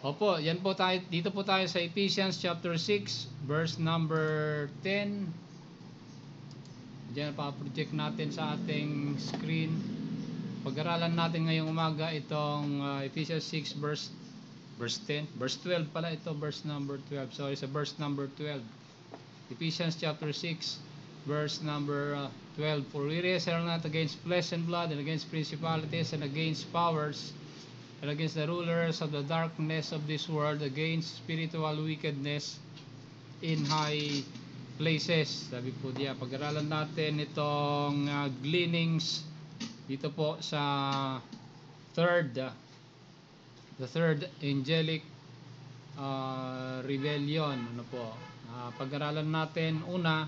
Opo, yan po tayo, dito po tayo sa Ephesians chapter 6, verse number 10. Diyan pa-project natin sa ating screen. Pag-aralan natin ngayong umaga itong Ephesians 6 verse 10, verse 12 pala ito, verse number 12. Sorry, sa verse number 12. Ephesians chapter 6, verse number 12. For we wrestle not against flesh and blood, and against principalities, and against powers, and against the rulers of the darkness of this world, against spiritual wickedness in high places. Sabi po diya, pag-aralan natin itong gleanings dito po sa the third angelic rebellion. Ano po? Pag-aralan natin una,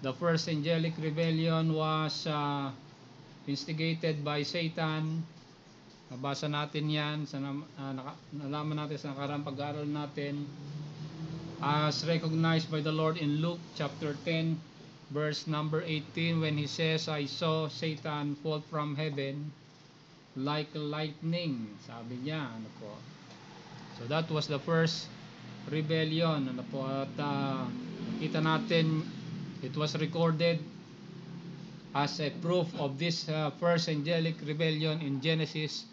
the first angelic rebellion was instigated by Satan. Nabasa natin yan, nalaman natin sa nakarang pag-aaral natin, as recognized by the Lord in Luke chapter 10 verse number 18, when he says, I saw Satan fall from heaven like lightning. Sabi niya, ano po. So that was the first rebellion, ano po. At kita natin, it was recorded as a proof of this first angelic rebellion in Genesis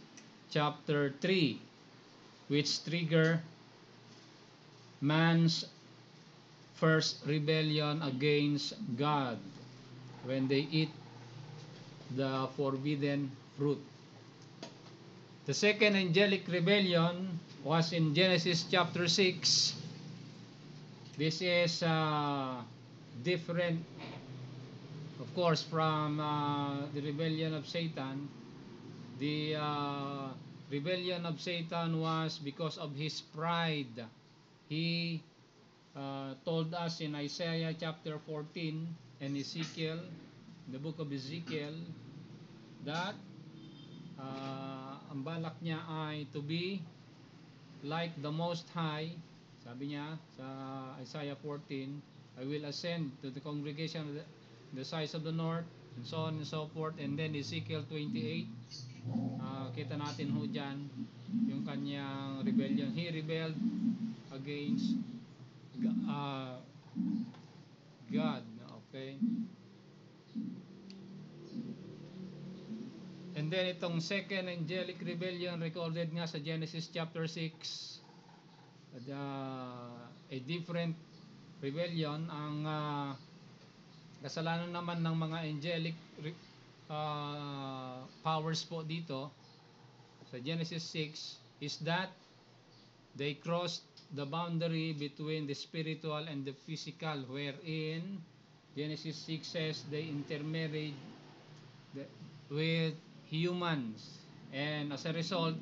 chapter 3, which trigger man's first rebellion against God when they eat the forbidden fruit. The second angelic rebellion was in Genesis chapter 6. This is different, of course, from the rebellion of Satan. The rebellion of Satan was because of his pride. He told us in Isaiah chapter 14 and Ezekiel, the book of Ezekiel, that ang balak niya ay to be like the Most High. Sabi niya sa Isaiah 14, I will ascend to the congregation of the sides of the north, and so on and so forth. And then Ezekiel 28, kita natin ho dyan yung kanyang rebellion. He rebelled against God. Okay. And then itong second angelic rebellion recorded nga sa Genesis chapter 6, a different rebellion. Ang kasalanan naman ng mga angelic powers po dito sa Genesis 6 is that they crossed the boundary between the spiritual and the physical, wherein Genesis 6 says they intermarried with humans, and as a result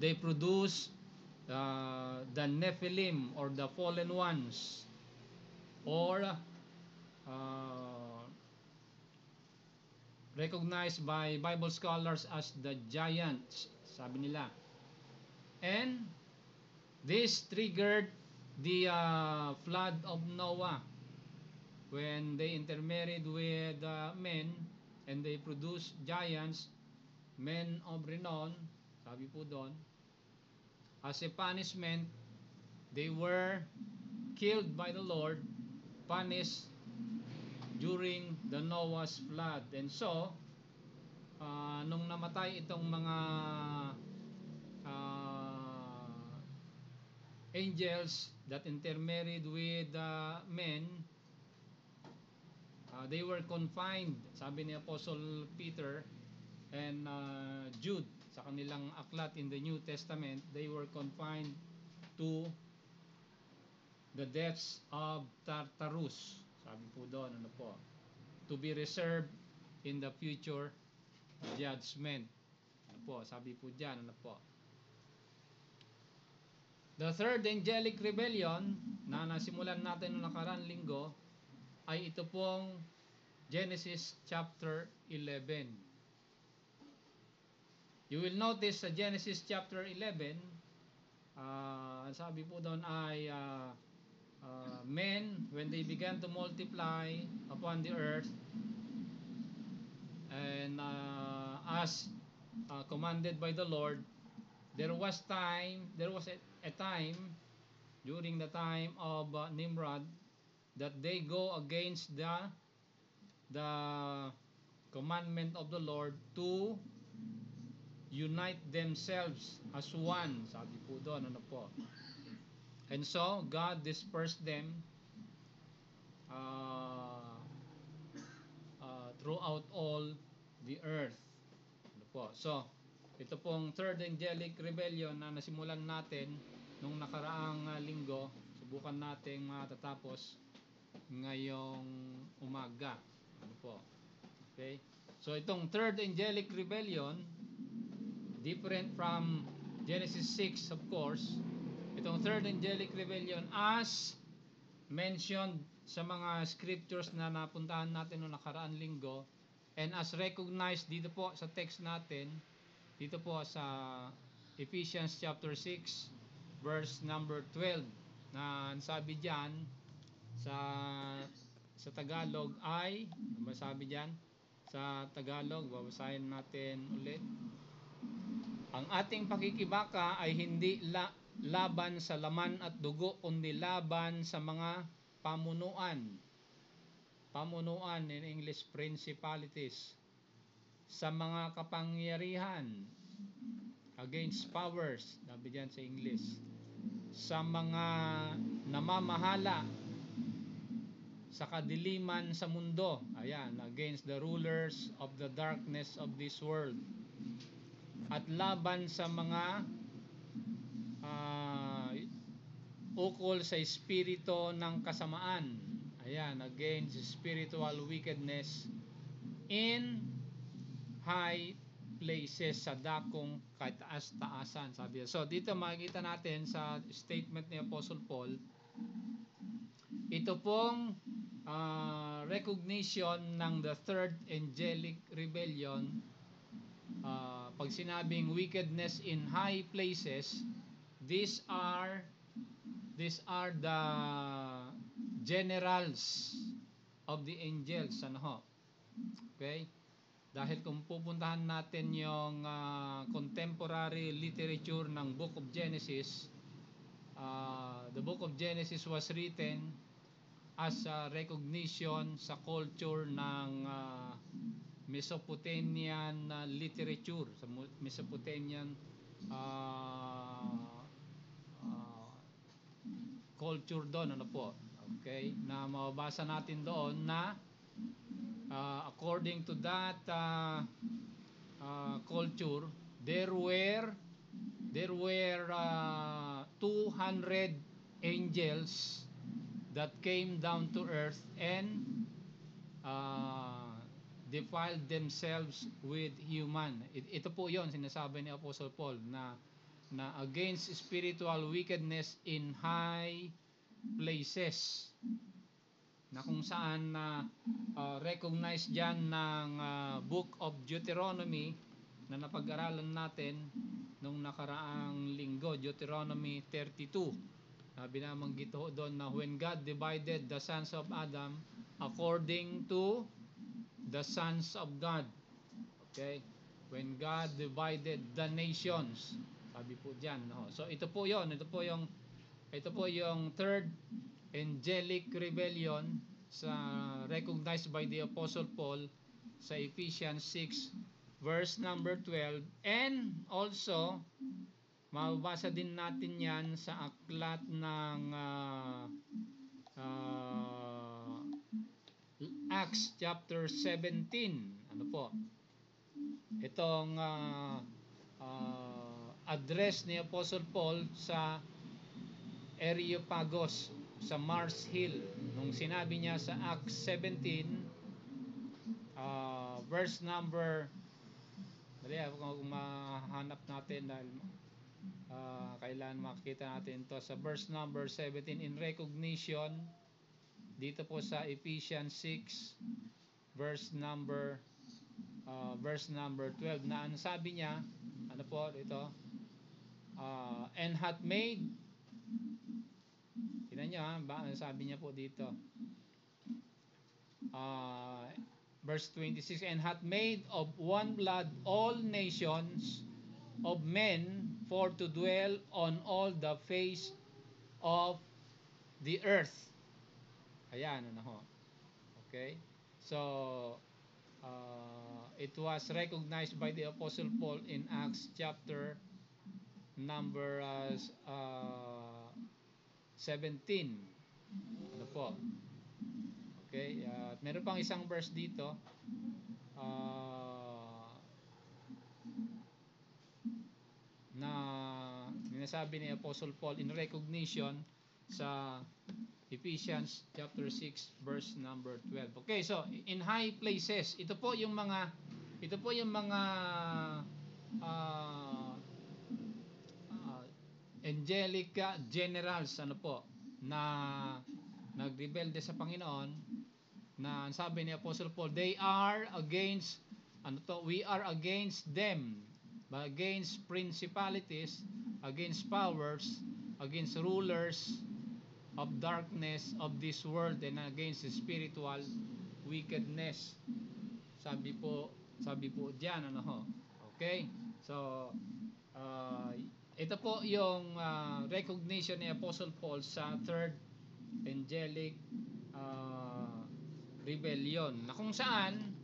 they produce the Nephilim, or the fallen ones, or recognized by Bible scholars as the giants, sabi nila. And this triggered the flood of Noah, when they intermarried with men and they produced giants, men of renown. Sabi po doon, as a punishment, they were killed by the Lord, punished during the Noah's flood. And so nung namatay itong mga angels that intermarried with men, they were confined, sabi ni Apostle Peter and Jude sa kanilang aklat in the New Testament, they were confined to the depths of Tartarus. Sabi po doon, ano po, to be reserved in the future judgment. Ano po, sabi po diyan, ano po. The third angelic rebellion na nasimulan natin noong nakaraan linggo ay ito pong Genesis chapter 11. You will notice sa Genesis chapter 11, sabi po doon ay men, when they began to multiply upon the earth, and as commanded by the Lord. There was a time during the time of Nimrod that they go against the commandment of the Lord to unite themselves as one. Sabi po doon, ano po. And so, God dispersed them uh, throughout all the earth. Ano po. So, ito pong third angelic rebellion na nasimulan natin nung nakaraang linggo, subukan nating matatapos ngayong umaga. Ano po. Okay? So, itong third angelic rebellion, different from Genesis 6, of course. Itong third angelic rebellion, as mentioned sa mga scriptures na napuntahan natin noong nakaraan linggo, and as recognized dito po sa text natin, dito po sa Ephesians chapter 6 verse number 12, na sabi diyan sa Tagalog ay, ano sabi diyan sa Tagalog? Babasahin natin ulit. Ang ating pakikibaka ay hindi laban sa laman at dugo, kundi laban sa mga pamunuan. Pamunuan, in English, principalities. Sa mga kapangyarihan, against powers, sabi diyan sa English. Sa mga namamahala sa kadiliman sa mundo, ayan, against the rulers of the darkness of this world. At laban sa mga ukol sa espiritu ng kasamaan, ayan, against spiritual wickedness in high places, sa dakong kataas-taasan, sabi. So dito makikita natin sa statement ni Apostle Paul, ito pong recognition ng the third angelic rebellion. Pag sinabing wickedness in high places, these are the generals of the angels, ano ho. Okay? Dahil kung pupuntahan natin yung contemporary literature ng Book of Genesis, the Book of Genesis was written as a recognition sa culture ng Mesopotamian literature, sa Mesopotamian culture doon, ano po. Okay, na mababasa natin doon na according to that culture, there were 200 angels that came down to earth and defiled themselves with human. Ito po yon sinasabi ni Apostle Paul na against spiritual wickedness in high places, na kung saan recognize dyan ng Book of Deuteronomy na napag-aralan natin nung nakaraang linggo, Deuteronomy 32. Binabanggit ho doon na when God divided the sons of Adam according to the sons of God. Okay? When God divided the nations, sabi po diyan, no? So ito po yung third angelic rebellion sa recognized by the Apostle Paul sa Ephesians 6 verse number 12, and also mababasa din natin yan sa aklat ng Acts chapter 17. Ano po? Itong address ni Apostle Paul sa Areopagus sa Mars Hill, nung sinabi niya sa Acts 17 verse number, dali kung mahanap natin dahil kailangan makita natin to sa verse number 17 in recognition dito po sa Ephesians 6 verse number 12, na ang sabi niya, ano po dito, and hath made, tingnan nyo ha, sabi niya po dito, verse 26, and hath made of one blood all nations of men for to dwell on all the face of the earth. Ayan, ano ho. Okay? So, it was recognized by the Apostle Paul in Acts chapter number 17. Ano po? Okay? Meron pang isang verse dito. Na sinasabi ni Apostle Paul in recognition sa Ephesians chapter 6 verse number 12. Okay, so in high places, ito po yung mga uh, angelic generals ano po na nagrebelde sa Panginoon, na sabi ni Apostle Paul, they are against we are against them, against principalities, against powers, against rulers of darkness of this world, and against spiritual wickedness. Sabi po diyan, ano ho. Okay? So ito po yung recognition ni Apostle Paul sa third angelic rebellion, na kung saan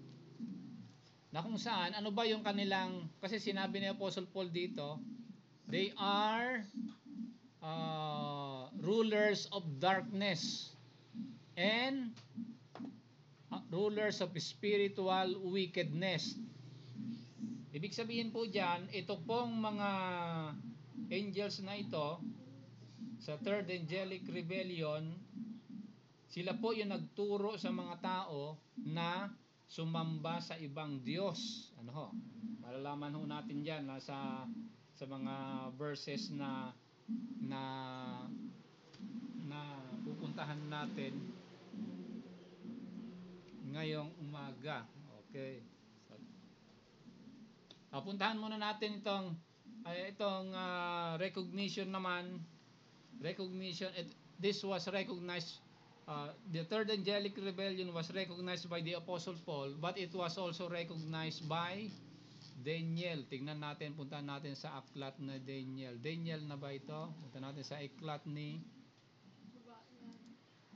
ano ba yung kanilang, kasi sinabi ni Apostle Paul dito, they are rulers of darkness and rulers of spiritual wickedness. Ibig sabihin po dyan, ito pong mga angels na ito sa third angelic rebellion, sila po yung nagturo sa mga tao na sumamba sa ibang Diyos. Ano ho? Malalaman ho natin diyan sa mga verses na pupuntahan natin ngayong umaga. Okay. Puntahan muna natin itong recognition naman. This was recognized, the third angelic rebellion was recognized by the Apostle Paul, but it was also recognized by Daniel. Tingnan natin, puntahan natin sa aklat na Daniel. Daniel na ba ito? Puntahan natin sa aklat ni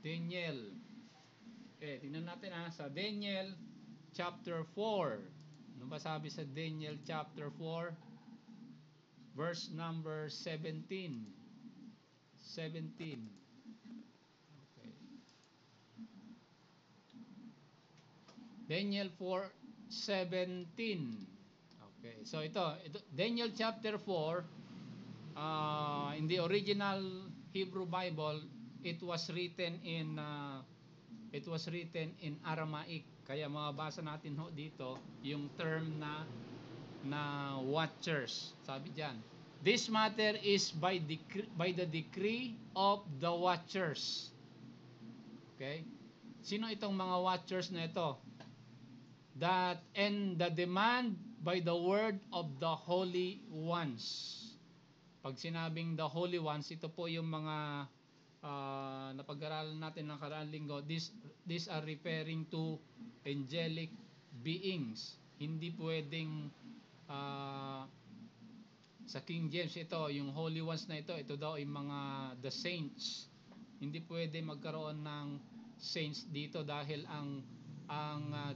Daniel. Okay, tingnan natin sa Daniel chapter 4. Ano ba sabi sa Daniel chapter 4 verse number 17? Okay. Daniel 4:17. Okay, so ito Daniel chapter 4, in the original Hebrew Bible, it was written in Aramaic. Kaya mababasa natin ho dito yung term na watchers. Sabi diyan, this matter is by the decree of the watchers. Okay? Sino itong mga watchers na ito? That and the demand by the word of the holy ones. Pag sinabing the holy ones, ito po yung mga napag-aralan natin ng nakaraang linggo. These are referring to angelic beings. Hindi pwedeng sa King James ito, yung holy ones na ito daw ay mga the saints. Hindi pwede magkaroon ng saints dito dahil ang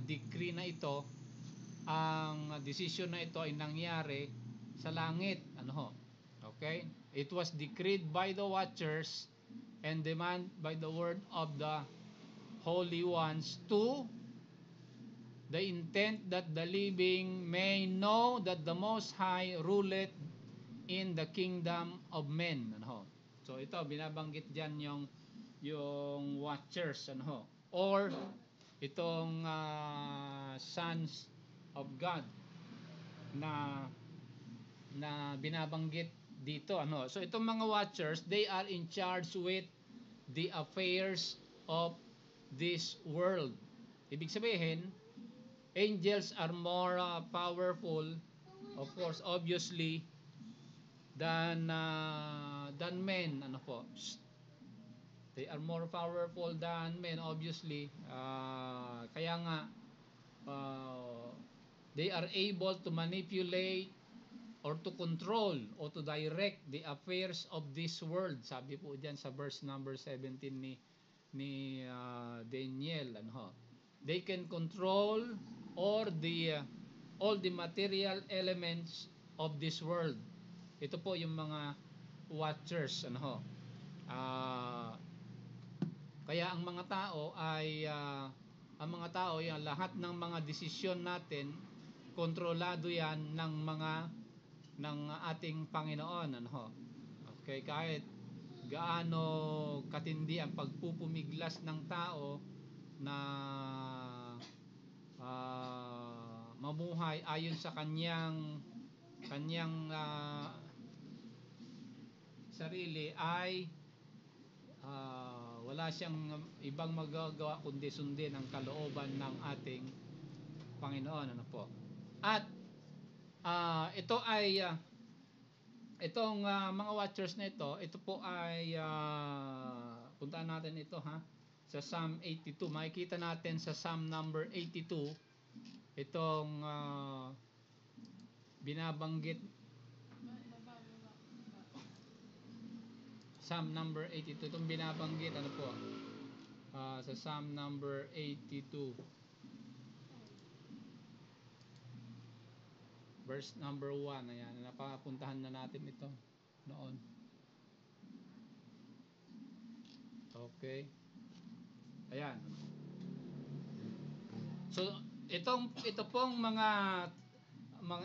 decree na ito, ang decision na ito ay nangyari sa langit. Ano ho? Okay? It was decreed by the watchers and demand by the word of the holy ones to the intent that the living may know that the Most High ruleth in the kingdom of men. Ano ho? So ito binabanggit diyan yung watchers, ano ho? Or itong sons of God na binabanggit dito, ano. So itong mga watchers, they are in charge with the affairs of this world. Ibig sabihin, angels are more powerful, of course, obviously, than men. Ano po? They are more powerful than men, obviously. Kaya nga uh, they are able to manipulate or to control or to direct the affairs of this world. Sabi po diyan sa verse number 17 ni Daniel, ano, they can control or all the material elements of this world. Ito po yung mga watchers, ano, kaya ang mga tao, yan, lahat ng mga desisyon natin kontrolado yan ng ating Panginoon, ano. Okay, kahit gaano katindi ang pagpupumiglas ng tao na mamuhay ayon sa kanyang sarili, ay wala siyang ibang magagawa kundi sundin ang kalooban ng ating Panginoon, ano po. At ito ay itong mga watchers na ito po ay puntaan natin ito, ha, sa Psalm 82. Makikita natin sa Psalm number 82 itong binabanggit. Psalm number 82, itong binabanggit, ano po, sa Psalm number 82 verse number 1. Ayan, napapuntahan na natin ito noon. Okay, ayan. So ito pong mga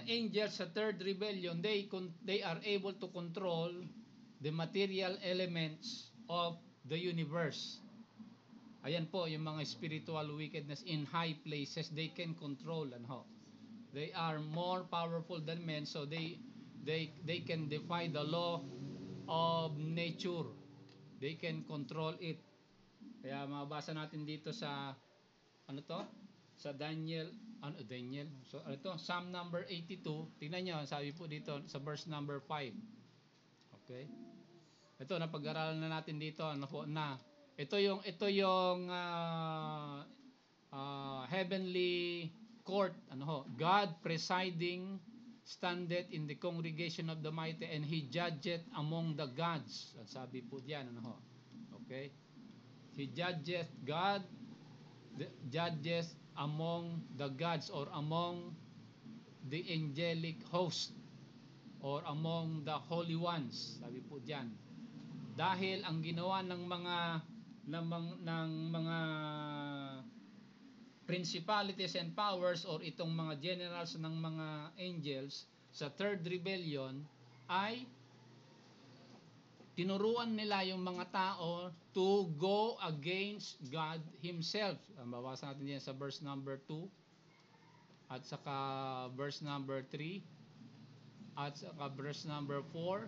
angels sa third rebellion, they are able to control the material elements of the universe. Ayan po yung mga spiritual wickedness in high places, they can control, ano. They are more powerful than men, so they can defy the law of nature. They can control it. Kaya mabasa natin dito sa ano to? Sa Daniel. So ito, Psalm number 82. Tingnan niyo, sabi po dito sa verse number 5. Okay? Ito, napag-aralan na natin dito, ano po, na ito yung heavenly court, ano ho, God presiding standeth in the congregation of the mighty, and he judgeth among the gods. At sabi po diyan, ano ho. Okay? He judgeth, God judges among the gods, or among the angelic host, or among the holy ones. Sabi po diyan, dahil ang ginawa ng mga principalities and powers, or itong mga generals ng mga angels sa third rebellion, ay tinuruan nila yung mga tao to go against God Himself. Babasa natin yan sa verse number 2 at saka verse number 3 at saka verse number 4.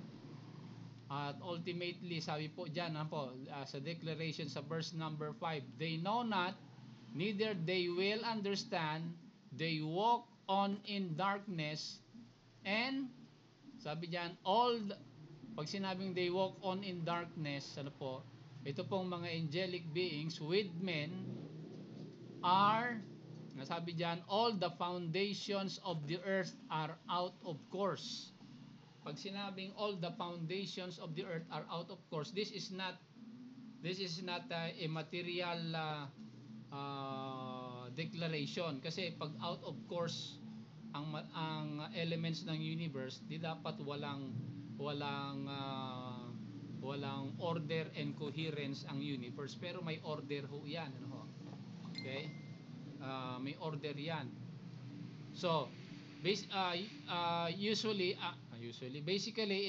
At ultimately, sabi po dyan, sa declaration sa verse number 5, they know not, neither they will understand, they walk on in darkness, and sabi dyan, pag sinabing they walk on in darkness, ano po, ito pong mga angelic beings with men are, sabi dyan, all the foundations of the earth are out of course. Pag sinabing all the foundations of the earth are out of course, this is not a material declaration, kasi pag out of course ang elements ng universe, di dapat walang order and coherence ang universe, pero may order ho yan, ano ho. Okay, may order yan. So basically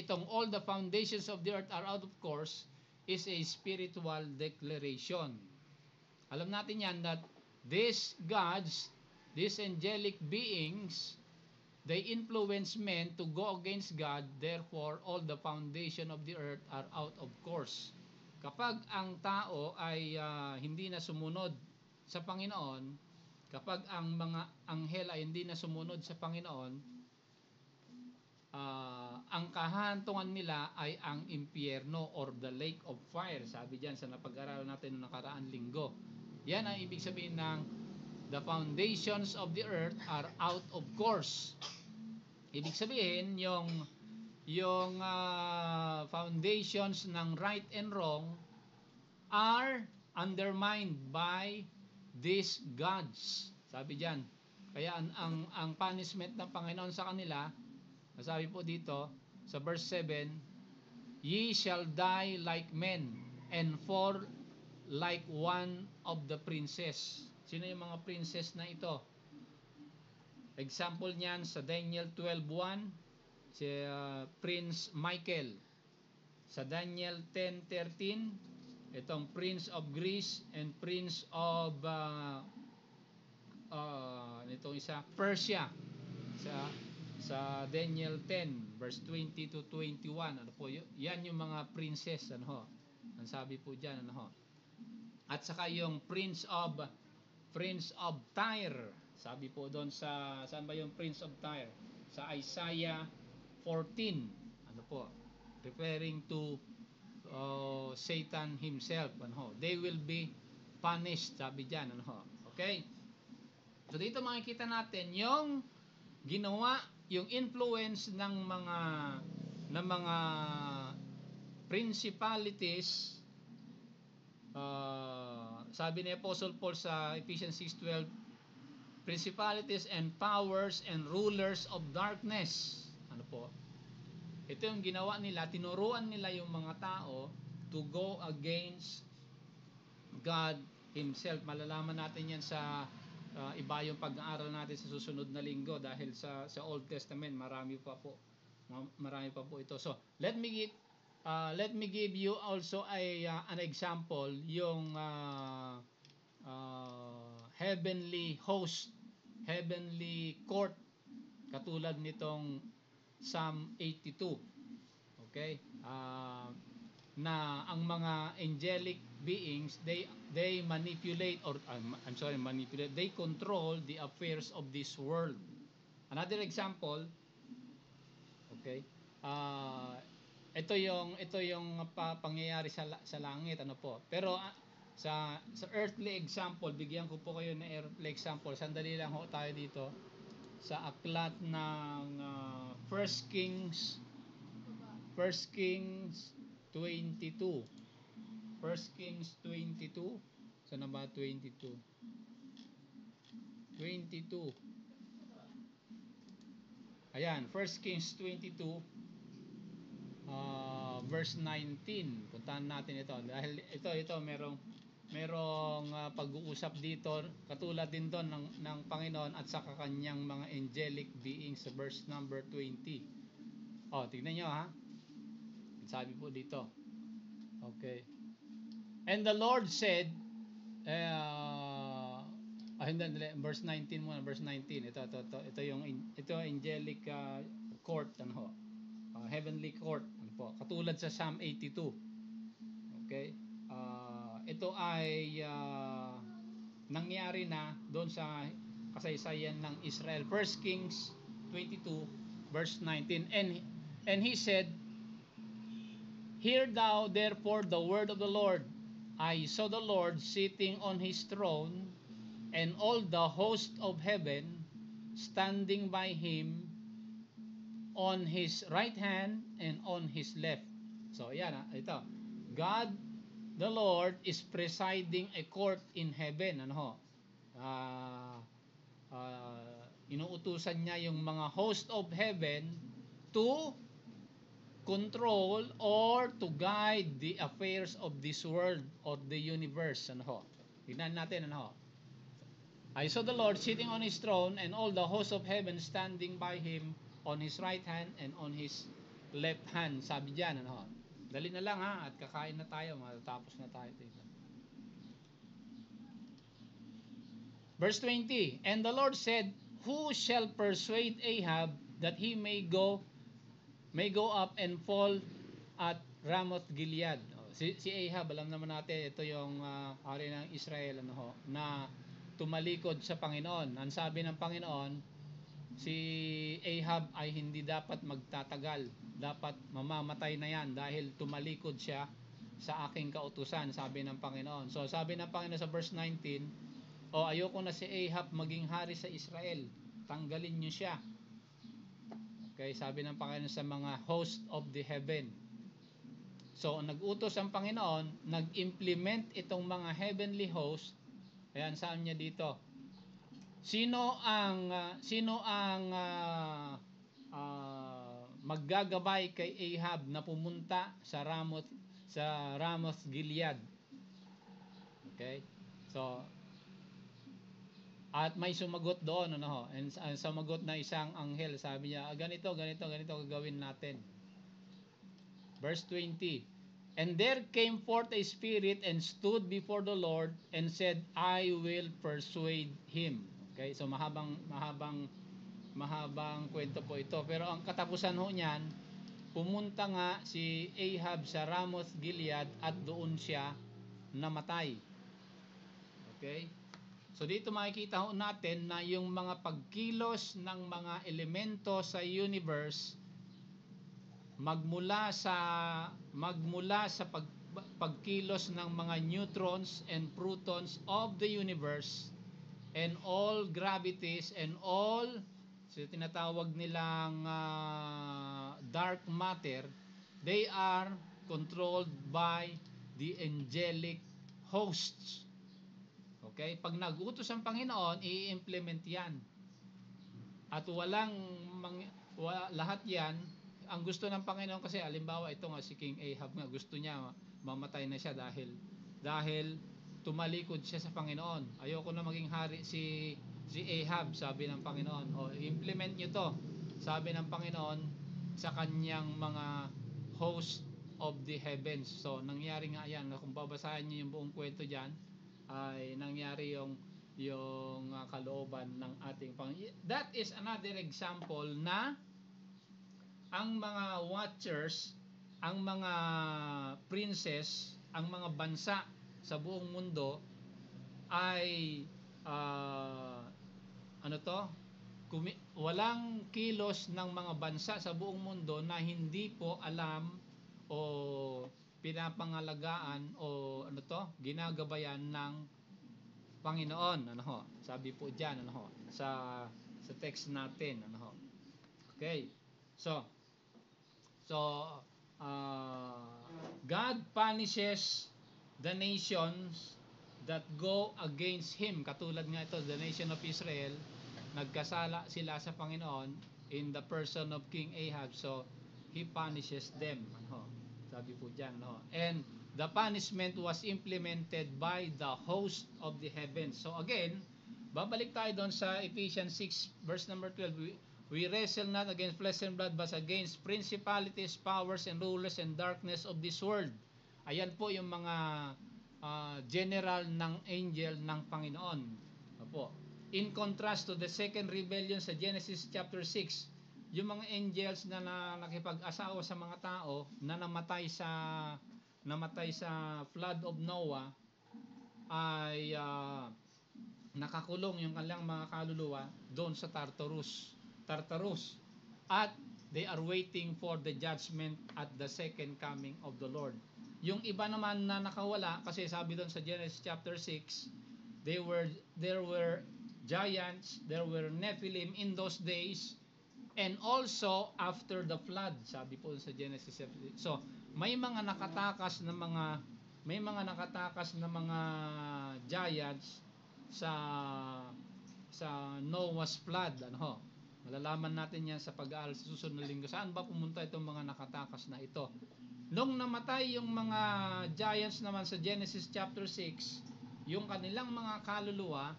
itong all the foundations of the earth are out of course is a spiritual declaration. Alam natin yan, that these gods, these angelic beings, they influence men to go against God, therefore all the foundation of the earth are out of course. Kapag ang tao ay hindi na sumunod sa Panginoon, kapag ang mga anghel ay hindi na sumunod sa Panginoon, ang kahantungan nila ay ang impyerno, or the lake of fire. Sabi diyan sa napag-aralan natin noong nakaraang linggo. Yan ang ibig sabihin ng the foundations of the earth are out of course. Ibig sabihin, yung foundations ng right and wrong are undermined by these gods. Sabi diyan. Kaya ang punishment ng Panginoon sa kanila, sabi po dito sa verse 7, ye shall die like men and fall like one of the princes. Sino yung mga princess na ito? Example niyan sa Daniel 12:1, si Prince Michael. Sa Daniel 10:13, itong Prince of Greece and Prince of itong isa, Persia. Sa Daniel 10 verse 20 to 21, ano po yan, yung mga princess, ano ho, ang sabi po diyan, ano ho. At saka yung Prince of Tyre, sabi po doon saan ba yung Prince of Tyre? Sa Isaiah 14, ano po, referring to Satan himself, ano ho. They will be punished, sabi diyan, ano ho. Okay? So dito makikita natin yung ginawa, yung influence ng mga principalities. Sabi ni Apostle Paul sa Ephesians 6:12, principalities and powers and rulers of darkness. Ano po? Ito yung ginawa nila, tinuruan nila yung mga tao to go against God himself. Malalaman natin yan sa iba yung pag-aaral natin sa susunod na linggo, dahil sa Old Testament marami pa po ito. So let me give you also an example, yung heavenly host, heavenly court, katulad nitong Psalm 82. Okay? Na ang mga angelic beings, they manipulate, or they control the affairs of this world. Another example, okay, ito yung pangyayari sa langit, ano po. Pero sa earthly example, bigyan ko po kayo ng earthly example. Sandali lang ho tayo dito sa aklat ng 1 Kings 22. 1 Kings 22. Saan na ba 22? 22. Ayan, 1 Kings 22 verse 19. Puntahan natin ito dahil ito merong pag-uusap dito, katulad din doon ng Panginoon at sa kanyang mga angelic beings sa verse number 20. Tignan nyo ha. Sabi po dito. Okay. And the Lord said, verse 19 muna, verse 19. Ito yung angelic court, ano ho. Heavenly court, ano po. Katulad sa Psalm 82. Okay? Ito ay nangyari na doon sa kasaysayan ng Israel. 1 Kings 22 verse 19. And he said, hear thou therefore the word of the Lord. I saw the Lord sitting on his throne, and all the host of heaven standing by him on his right hand and on his left. So yan, ito. God the Lord is presiding a court in heaven, ano ho. Inuutusan niya yung mga host of heaven to control or to guide the affairs of this world or the universe, ano ho. Tignan natin, ano ho. I saw the Lord sitting on his throne, and all the hosts of heaven standing by him on his right hand and on his left hand. Sabi diyan, ano ho. Dali na lang ha, at kakain na tayo, matatapos na tayo dito. Verse 20, and the Lord said, who shall persuade Ahab that he may go up and fall at Ramoth Gilead? Si Ahab, alam naman natin, ito yung hari ng Israel, ano ho, na tumalikod sa Panginoon. Ang sabi ng Panginoon, si Ahab ay hindi dapat magtatagal, dapat mamamatay na yan dahil tumalikod siya sa aking kautusan, sabi ng Panginoon. So sabi ng Panginoon sa verse 19, o ayoko na si Ahab maging hari sa Israel, tanggalin niyo siya. Okay, sabi ng Panginoon sa mga host of the heaven. So, nag-utos ang Panginoon, nag-implement itong mga heavenly host. Ayan, saan niya dito? Sino ang maggagabay kay Ahab na pumunta sa Ramoth Gilead? Okay? So, at may sumagot doon, and sumagot na isang anghel, sabi niya, ganito gagawin natin. Verse 20, and there came forth a spirit and stood before the Lord and said, I will persuade him. Okay, so mahabang kwento po ito. Pero ang katapusan ho niyan, pumunta nga si Ahab sa Ramoth Gilead at doon siya namatay. Okay? So dito makikita ho natin na yung mga pagkilos ng mga elemento sa universe magmula sa pagkilos ng mga neutrons and protons of the universe and all gravities and all tinatawag nilang dark matter, they are controlled by the angelic hosts. Okay? Pag nag-utos ang Panginoon, i-implement yan. At lahat yan, ang gusto ng Panginoon kasi, halimbawa ito nga si King Ahab nga, gusto niya mamatay na siya dahil tumalikod siya sa Panginoon. Ayoko na maging hari si Ahab, sabi ng Panginoon. O, implement nyo to, sabi ng Panginoon sa kanyang mga host of the heavens. So, nangyari nga yan. Kung babasahin nyo yung buong kwento dyan, ay nangyari yung kalooban ng ating Panginoon. That is another example na ang mga watchers, ang mga princess, ang mga bansa sa buong mundo ay walang kilos ng mga bansa sa buong mundo na hindi po alam o pinapangalagaan o ginagabayan ng Panginoon. Sabi po diyan sa text natin. Okay. So God punishes the nations that go against Him. Katulad nga ito, the nation of Israel, nagkasala sila sa Panginoon in the person of King Ahab. So, He punishes them. Sabi po dyan. And the punishment was implemented by the host of the heavens. So, again, babalik tayo doon sa Ephesians 6 verse number 12. We wrestle not against flesh and blood, but against principalities, powers, and rulers and darkness of this world. Ayan po yung mga general ng angel ng Panginoon. Opo. In contrast to the second rebellion sa Genesis chapter 6, yung mga angels na nakipag-asawa sa mga tao na namatay sa flood of Noah ay nakakulong yung kanilang mga kaluluwa doon sa Tartarus, at they are waiting for the judgment at the second coming of the Lord. Yung iba naman na nakawala, kasi sabi doon sa Genesis chapter 6, there were giants, there were Nephilim in those days, and also after the flood, sabi po sa Genesis. So, may mga nakatakas na mga giants sa Noah's flood. Malalaman natin yan sa pag-aaral sa susunod na linggo. Saan ba pumunta itong mga nakatakas na ito? Nung namatay yung mga giants naman sa Genesis chapter 6, yung kanilang mga kaluluwa,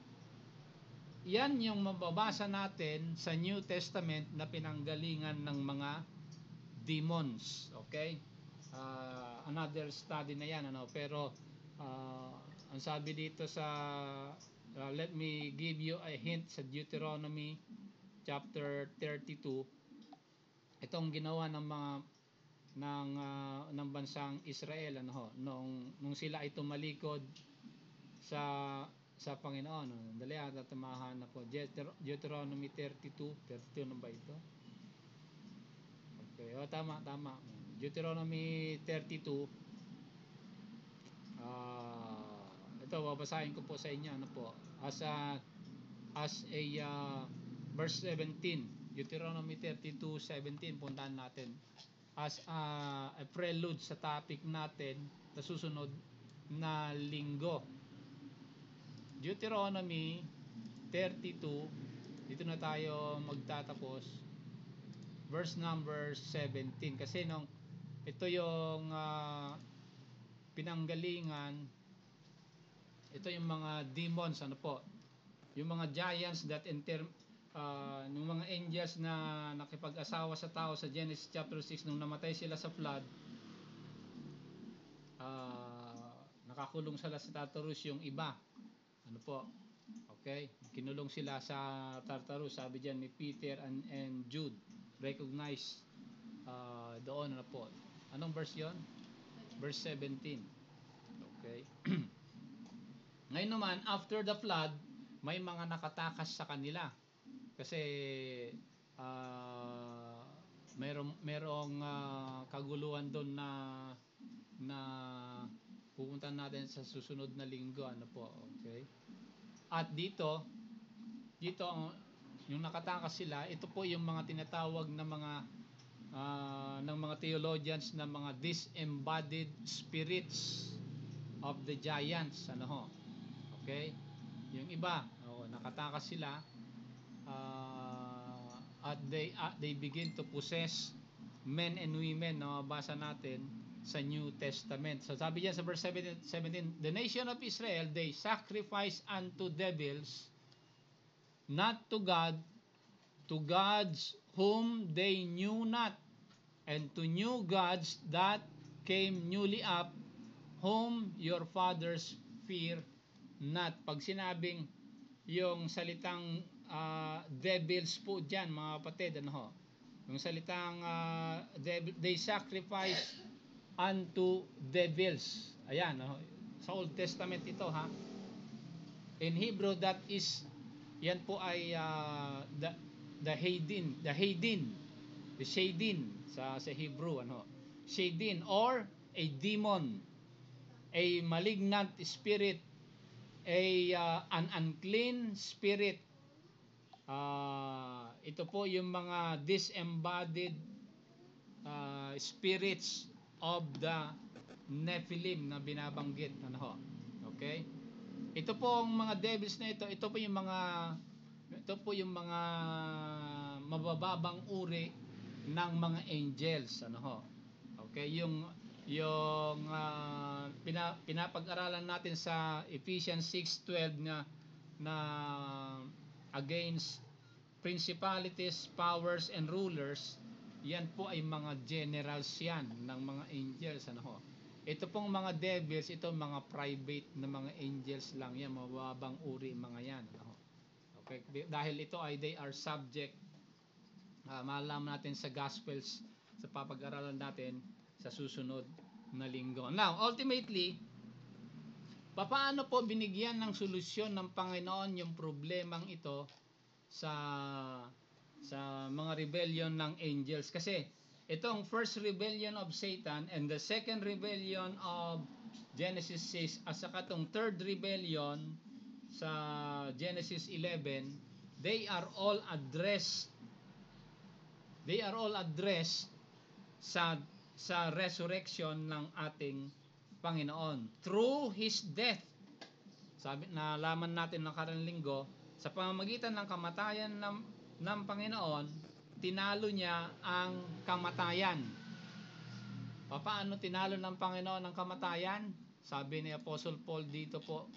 yan yung mababasa natin sa New Testament na pinanggalingan ng mga demons. Okay? Another study na yan. Pero ang sabi dito sa let me give you a hint sa Deuteronomy chapter 32. Itong ginawa ng mga ng bansang Israel nung sila ay tumalikod sa Panginoon. Dali tatamahan ako. Deuteronomy 32 na ba ito? Okay, tama. Deuteronomy 32. Ito babasahin ko po sa inyo, verse 17, Deuteronomy 32:17, puntahan natin as a prelude sa topic natin sa susunod na linggo. Deuteronomy 32, dito na tayo magtatapos, verse number 17, kasi ito yung pinanggalingan, ito yung mga demons, yung mga giants that yung mga angels na nakipag-asawa sa tao sa Genesis chapter 6 nung namatay sila sa flood. Nakakulong sila sa Tartarus yung iba. Okay, kinulong sila sa Tartarus, sabi diyan ni Peter and Jude, recognize doon po. Anong verse 'yon? Verse 17. Okay. Ngayon naman, after the flood, may mga nakatakas sa kanila. Kasi merong kaguluhan doon na pupuntahan natin sa susunod na linggo, okay? At dito yung nakatakas sila, ito po yung mga tinatawag na ng mga theologians na mga disembodied spirits of the giants, okay? Yung iba, nakatakas sila, at they begin to possess men and women, basa natin sa New Testament. So sabi diyan sa verse 17, the nation of Israel, they sacrifice unto devils, not to God, to gods whom they knew not, and to new gods that came newly up, whom your fathers fear not. Pag sinabing yung salitang devils po dyan, mga kapatid, yung salitang they sacrifice unto devils, ayan, sa Old Testament ito, in Hebrew, that is, yan po ay the Shadin sa Hebrew, Shadin, or a demon, a malignant spirit, an unclean spirit. Ito po yung mga disembodied spirits of the Nephilim na binabanggit, okay? Ito po ang mga devils na ito po yung mga mabababang uri ng mga angels, okay? Yung pinapag-aralan natin sa Ephesians 6:12 na against principalities, powers and rulers, yan po ay mga generals yan ng mga angels, Ito pong mga devils, ito mga private na mga angels lang yan, mababang uri mga yan, okay? Dahil ito ay they are subject, malaman natin sa Gospels, sa papag-aralan natin sa susunod na linggo. Now, ultimately, paano po binigyan ng solusyon ng Panginoon yung problemang ito sa mga rebellion ng angels? Kasi itong first rebellion of Satan and the second rebellion of Genesis 6 at saka itong third rebellion sa Genesis 11, they are all addressed sa resurrection ng ating Panginoon through His death. Sabi, nalaman natin nakaraang linggo, sa pamamagitan ng kamatayan ng Panginoon, tinalo niya ang kamatayan. Paano tinalo ng Panginoon ang kamatayan? Sabi ni Apostle Paul dito po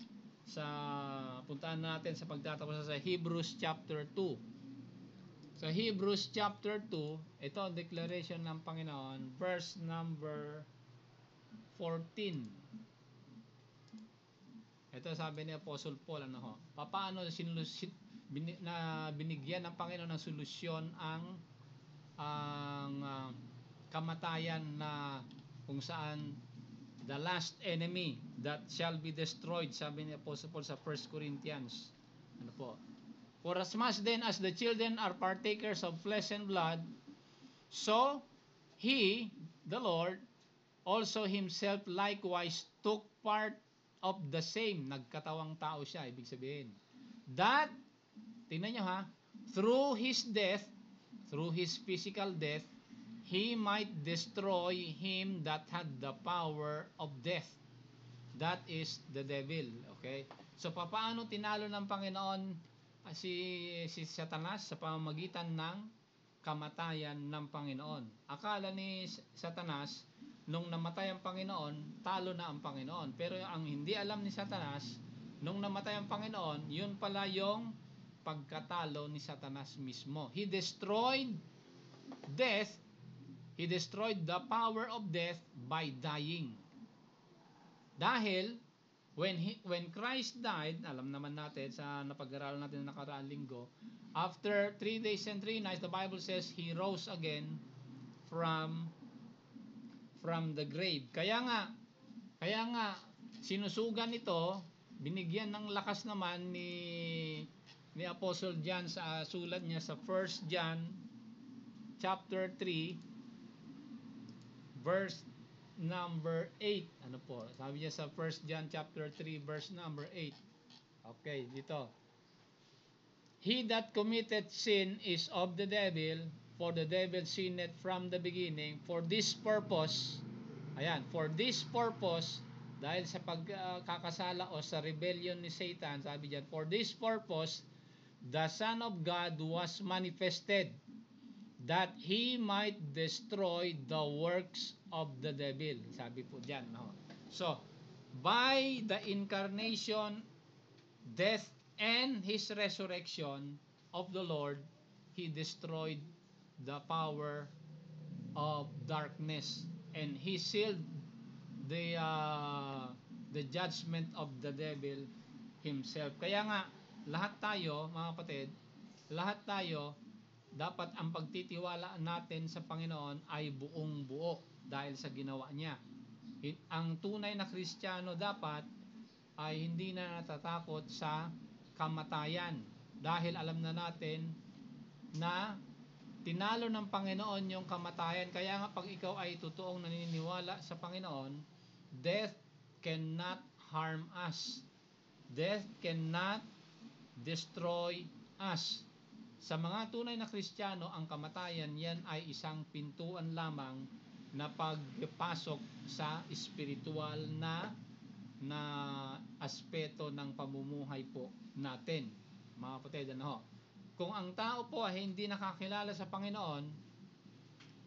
sa puntahan natin sa pagtatapos sa Hebrews chapter 2. Sa Hebrews chapter 2, ito ang declaration ng Panginoon, verse number 14. Ito sabi ni Apostle Paul, paano binigyan ng Panginoon ng solusyon ang kamatayan, na kung saan the last enemy that shall be destroyed, sabi ni Apostle Paul sa 1 Corinthians. For as much then as the children are partakers of flesh and blood, so He, the Lord, also Himself likewise took part of the same. Nagkatawang tao siya, ibig sabihin. That, tingnan nyo ha, through His death, through His physical death, He might destroy him that had the power of death. That is the devil. Okay? So, paano tinalo ng Panginoon si Satanas? Sa pamamagitan ng kamatayan ng Panginoon. Akala ni Satanas, nung namatay ang Panginoon, talo na ang Panginoon. Pero ang hindi alam ni Satanas, nung namatay ang Panginoon, yun pala yung pagkatalo ni Satanas mismo. He destroyed death. He destroyed the power of death by dying. Dahil when Christ died, alam naman natin sa napag-aralan natin na nakaraang linggo, after 3 days and 3 nights, the Bible says He rose again from the grave. Kaya nga sinusugan ito, binigyan ng lakas naman ni Apostle John sa sulat niya sa 1 John chapter 3 verse number 8. Ano po? Sabi niya sa 1 John chapter 3 verse number 8. Okay, dito. He that committed sin is of the devil, for the devil sinned from the beginning. For this purpose, ayan, for this purpose, dahil sa pagkakasala o sa rebellion ni Satan, sabi diyan, for this purpose, the Son of God was manifested, that He might destroy the works of the devil. Sabi po diyan, no? So, by the incarnation, death, and His resurrection of the Lord, He destroyed the power of darkness, and He sealed the judgment of the devil himself. Kaya nga, lahat tayo, mga kapatid, lahat tayo, dapat ang pagtitiwala natin sa Panginoon ay buong buo dahil sa ginawa niya. Ang tunay na Kristiyano dapat ay hindi na natatakot sa kamatayan dahil alam na natin na tinalo ng Panginoon yung kamatayan. Kaya nga pag ikaw ay totoong naniniwala sa Panginoon, death cannot harm us. Death cannot destroy us. Sa mga tunay na Kristiyano, ang kamatayan yan ay isang pintuan lamang na pagpasok sa espiritual na aspeto ng pamumuhay po natin. Mga kapatid, ano ho? Kung ang tao po ay hindi nakakilala sa Panginoon,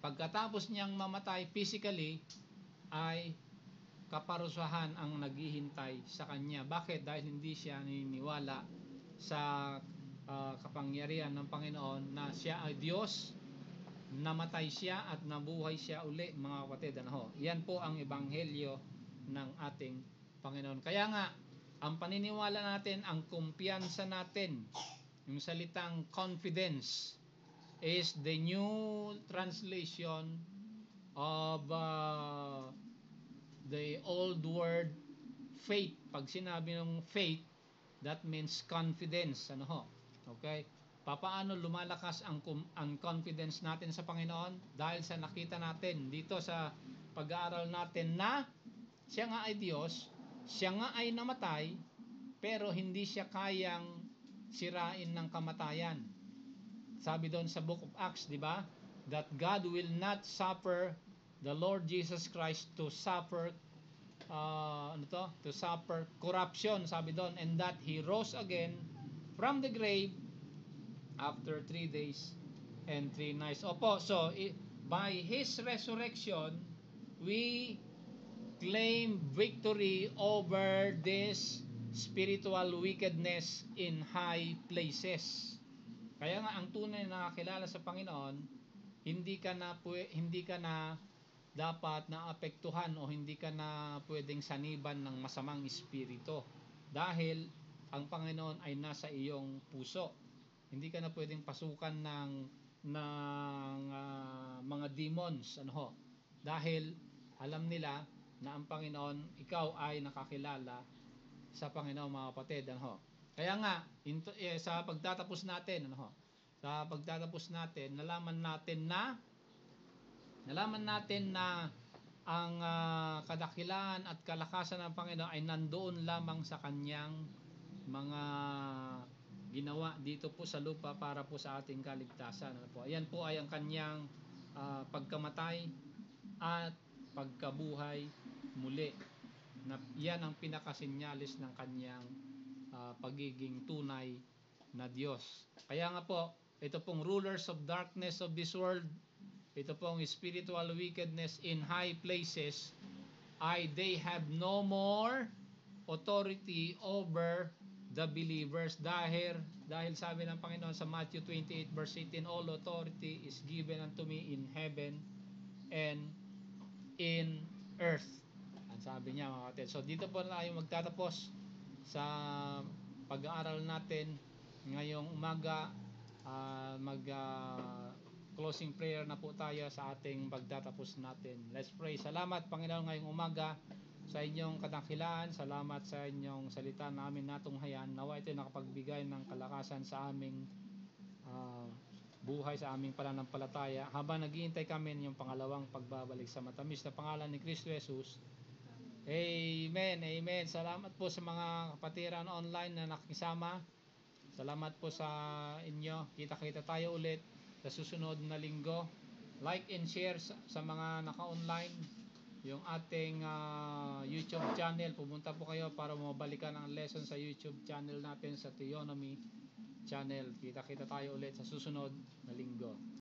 pagkatapos niyang mamatay physically, ay kaparusahan ang naghihintay sa kanya. Bakit? Dahil hindi siya naniniwala sa kapangyarihan ng Panginoon na siya ay Diyos, namatay siya at nabuhay siya uli, mga kapatid. Ano ho? Yan po ang ebanghelyo ng ating Panginoon. Kaya nga, ang paniniwala natin, ang kumpiyansa natin, yung salitang confidence is the new translation of the old word faith. Pag sinabi ng faith, that means confidence. Ano ho? Okay? Papaano lumalakas ang confidence natin sa Panginoon? Dahil sa nakita natin dito sa pag-aaral natin na siya nga ay Diyos, siya nga ay namatay, pero hindi siya kayang sirain ng kamatayan. Sabi doon sa Book of Acts, di ba? That God will not suffer the Lord Jesus Christ to suffer to suffer corruption, sabi doon, and that He rose again from the grave after 3 days and 3 nights. Opo, so by His resurrection, we claim victory over this spiritual wickedness in high places. Kaya nga ang tunay na nakakilala sa Panginoon, hindi ka na dapat naapektuhan o hindi ka na pwedeng saniban ng masamang espiritu dahil ang Panginoon ay nasa iyong puso. Hindi ka na pwedeng pasukan ng mga demons, ano ho, dahil alam nila na ang Panginoon, ikaw ay nakakilala sa Panginoon, mga kapatid, ano ho. Kaya nga sa pagtatapos natin, ano ho, sa pagtatapos natin, nalaman natin na ang kadakilaan at kalakasan ng Panginoon ay nandoon lamang sa kanyang mga ginawa dito po sa lupa para po sa ating kaligtasan. Ano po? Ayan po ay ang kanyang pagkamatay at pagkabuhay muli. Yan ang pinakasinyalis ng kanyang pagiging tunay na Diyos. Kaya nga po, ito pong rulers of darkness of this world, ito pong spiritual wickedness in high places, they have no more authority over the believers, dahil sabi ng Panginoon sa Matthew 28 verse 18, all authority is given unto me in heaven and in earth. Ang sabi niya, mga kapatid. So dito po na tayo magtatapos sa pag-aaral natin ngayong umaga. Closing prayer na po tayo sa ating pagtatapos natin. Let's pray. Salamat Panginoon ngayong umaga sa inyong kadakilaan. Salamat sa inyong salita na amin natunghayan. Nawa ito nakapagbigay ng kalakasan sa aming buhay, sa aming pananampalataya habang naghihintay kami yung pangalawang pagbabalik sa matamis na pangalan ni Kristo Jesus. Amen, amen. Salamat po sa mga kapatiran online na nakisama. Salamat po sa inyo. Kita-kita tayo ulit sa susunod na linggo. Like and share sa mga naka-online yung ating YouTube channel. Pumunta po kayo para mabalikan ang lesson sa YouTube channel natin sa Theonomy channel. Kita-kita tayo ulit sa susunod na linggo.